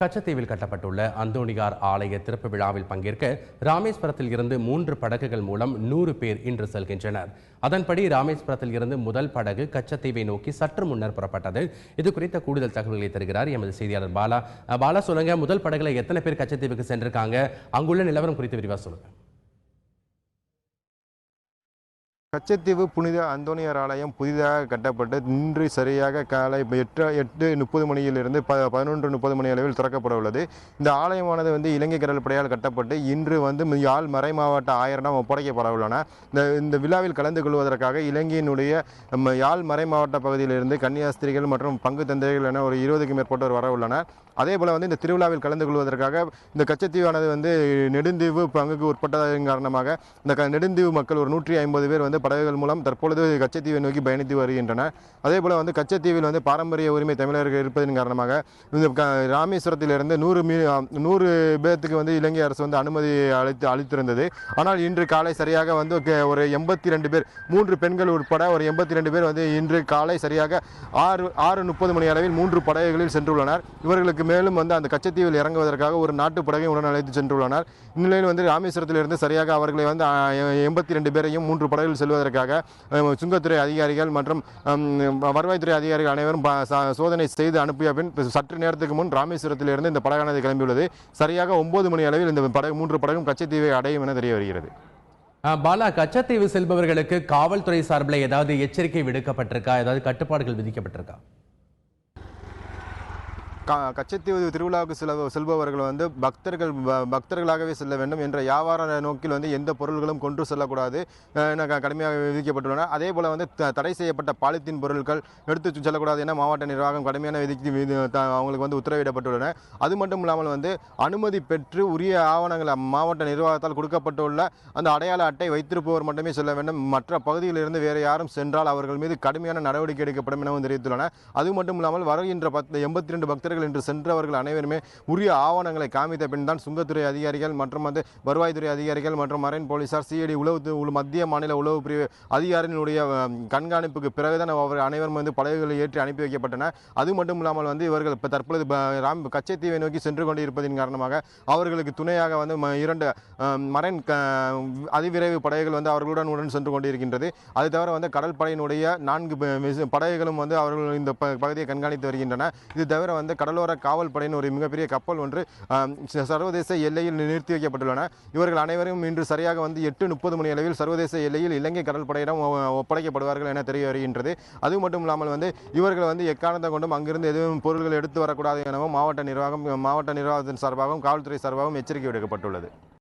கச்சத்தீவில் கட்டப்பட்டுள்ள அந்தோணியார் ஆலய திறப்பு விழாவில் பங்கேற்க ராமேஸ்வரத்தில் இருந்து 3 படகுகள் மூலம் 100 பேர் இன்று செல்கின்றனர். அதன்படி ராமேஸ்வரத்தில் இருந்து முதல் படகு கச்சத்தீவை நோக்கி சற்று முன்னர் புறப்பட்டது. இது குறித்த கூடுதல் தகவல்களை தருகிறார் எமது செய்தியாளர் பாலா. பாலா, சொல்லுங்க, முதல் படகுல எத்தனை பேர் கச்சத்தீவுக்கு சென்றிருக்காங்க? அங்குள்ள நிலவரம் குறித்து விரிவாக சொல்லுங்க. கச்சத்தீவு புனித அந்தோணியார் ஆலயம் புதிதாக கட்டப்பட்டு இன்று சரியாக காலை 8:30 மணியிலிருந்து 11:30 மணி அளவில் திறக்கப்பட உள்ளது. இந்த ஆலயமானது இலங்கை கடற்படையால் கட்டப்பட்டு இன்று யாழ் மறை மாவட்ட ஆயரிடம் ஒப்படைக்கப்பட உள்ளன. இந்த விழாவில் கலந்து கொள்வதற்காக இலங்கையினுடைய யாழ் மறை மாவட்ட பகுதியிலிருந்து கன்னியாஸ்திரிகள் மற்றும் பங்கு தந்தைகள் என ஒரு 20க்கும் மேற்பட்டோர் வர உள்ளனர். அதே போல இந்த திருவிழாவில் கலந்து கொள்வதற்காக இந்த கச்சத்தீவானது நெடுந்தீவு பங்குக்கு உட்பட்டதன் காரணமாக இந்த நெடுந்தீவு மக்கள் ஒரு 150 பேர் படகுகள் மூலம் தற்பொழுது கச்சத்தீவை நோக்கி பயணித்து வருகின்றனர். அதே போல கச்சத்தீவில் பாரம்பரிய உரிமை தமிழர்கள் இருப்பதன் காரணமாக இந்த ராமேஸ்வரத்திலிருந்து 100 பேர்த்துக்கு இலங்கை அரசு அனுமதி அளித்திருந்தது. ஆனால் இன்று காலை சரியாக ஒரு 82 பேர், 3 பெண்கள் உட்பட ஒரு 82 பேர் இன்று காலை சரியாக 6:30 மணி அளவில் 3 படகுகளில் சென்றுள்ளனர். இவர்களுக்கு மேலும் அந்த கச்சத்தீவில் இறங்குவதற்காக ஒரு நாட்டு படகை உடன் அழைத்து சென்றுள்ளனர். இந்நிலையில் ராமேஸ்வரத்திலிருந்து சரியாக அவர்களை 82 பேரையும் 3 படகுகள் செல்வதற்காக சுங்கத்துறை அதிகாரிகள் மற்றும் வருவாய்த்துறை அதிகாரிகள் அனைவரும் சோதனை செய்து அனுப்பிய பின் சற்று நேரத்துக்கு முன் ராமேஸ்வரத்திலிருந்து இந்த படகானது கிளம்பியுள்ளது. சரியாக 9 மணி அளவில் இந்த 3 படகும் கச்சத்தீவை அடையும் என தெரிய வருகிறது. பாலா, கச்சத்தீவு செல்பவர்களுக்கு காவல்துறை சார்பில் ஏதாவது எச்சரிக்கை விடுக்கப்பட்டிருக்கா? ஏதாவது கட்டுப்பாடுகள் விதிக்கப்பட்டிருக்கா? கச்சத்தீவு திருவிழாவுக்கு செல்பவர்கள் பக்தர்களாகவே செல்ல வேண்டும் என்ற வியாபார நோக்கில் எந்த பொருள்களும் கொண்டு செல்லக்கூடாது என கடுமையாக விதிக்கப்பட்டுள்ளன. அதே போல தடை செய்யப்பட்ட பாலித்தீன் பொருட்கள் எடுத்து செல்லக்கூடாது என மாவட்ட நிர்வாகம் கடுமையான அவங்களுக்கு உத்தரவிடப்பட்டுள்ளன. அது மட்டும் இல்லாமல் அனுமதி பெற்று உரிய ஆவணங்கள் மாவட்ட நிர்வாகத்தால் கொடுக்கப்பட்டுள்ள அந்த அடையாள அட்டை வைத்திருப்பவர் மட்டுமே செல்ல வேண்டும். மற்ற பகுதியிலிருந்து வேறு யாரும் சென்றால் அவர்கள் மீது கடுமையான நடவடிக்கை எடுக்கப்படும் எனவும் தெரிவித்துள்ளன. அது மட்டும் இல்லாமல் வருகின்ற 82 பக்தர்கள் என்று சென்றவர்கள் அனைவருமே உரிய ஆவணங்களை காமித்த பின் தான் சுங்கத்துறை அதிகாரிகள் மற்றும் வருவாய்த்துறை அதிகாரிகள் மற்றும் மரைன் போலீசார் சிஐடி மத்திய மாநில உளவு பிரிவு அதிகாரிகளுடைய கண்காணிப்புக்கு பிறகுதான் அவர் அனைவரும் படகுகளை ஏற்றி அனுப்பி வைக்கப்பட்டன. அது மட்டும் இல்லாமல் இவர்கள் தற்பொழுது கச்சத்தீவை நோக்கி சென்று கொண்டிருப்பதன் காரணமாக அவர்களுக்கு துணையாக 2 மரைன் அதிவிரைவு படகுகள் அவர்களுடன் சென்று கொண்டிருக்கின்றது. அது தவிர கடல் படையினுடைய 4 படகுகளும் அவர்கள் இந்த பகுதியை கண்காணித்து வருகின்றன. இது தவிர கடலோர காவல் படையின் ஒரு மிகப்பெரிய கப்பல் ஒன்று சர்வதேச எல்லையில் நிறுத்தி வைக்கப்பட்டுள்ளன. இவர்கள் அனைவரும் இன்று சரியாக 8:30 மணி அளவில் சர்வதேச எல்லையில் இலங்கை கடல் படையிடம் ஒப்படைக்கப்படுவார்கள் என தெரிய வருகின்றது. அது மட்டும் இல்லாமல் இவர்கள் எக்காரணத்தை கொண்டும் அங்கிருந்து எதுவும் பொருட்கள் எடுத்து வரக்கூடாது எனவும் மாவட்ட நிர்வாகத்தின் சார்பாகவும் காவல்துறை சார்பாகவும் எச்சரிக்கை விடுக்கப்பட்டுள்ளது.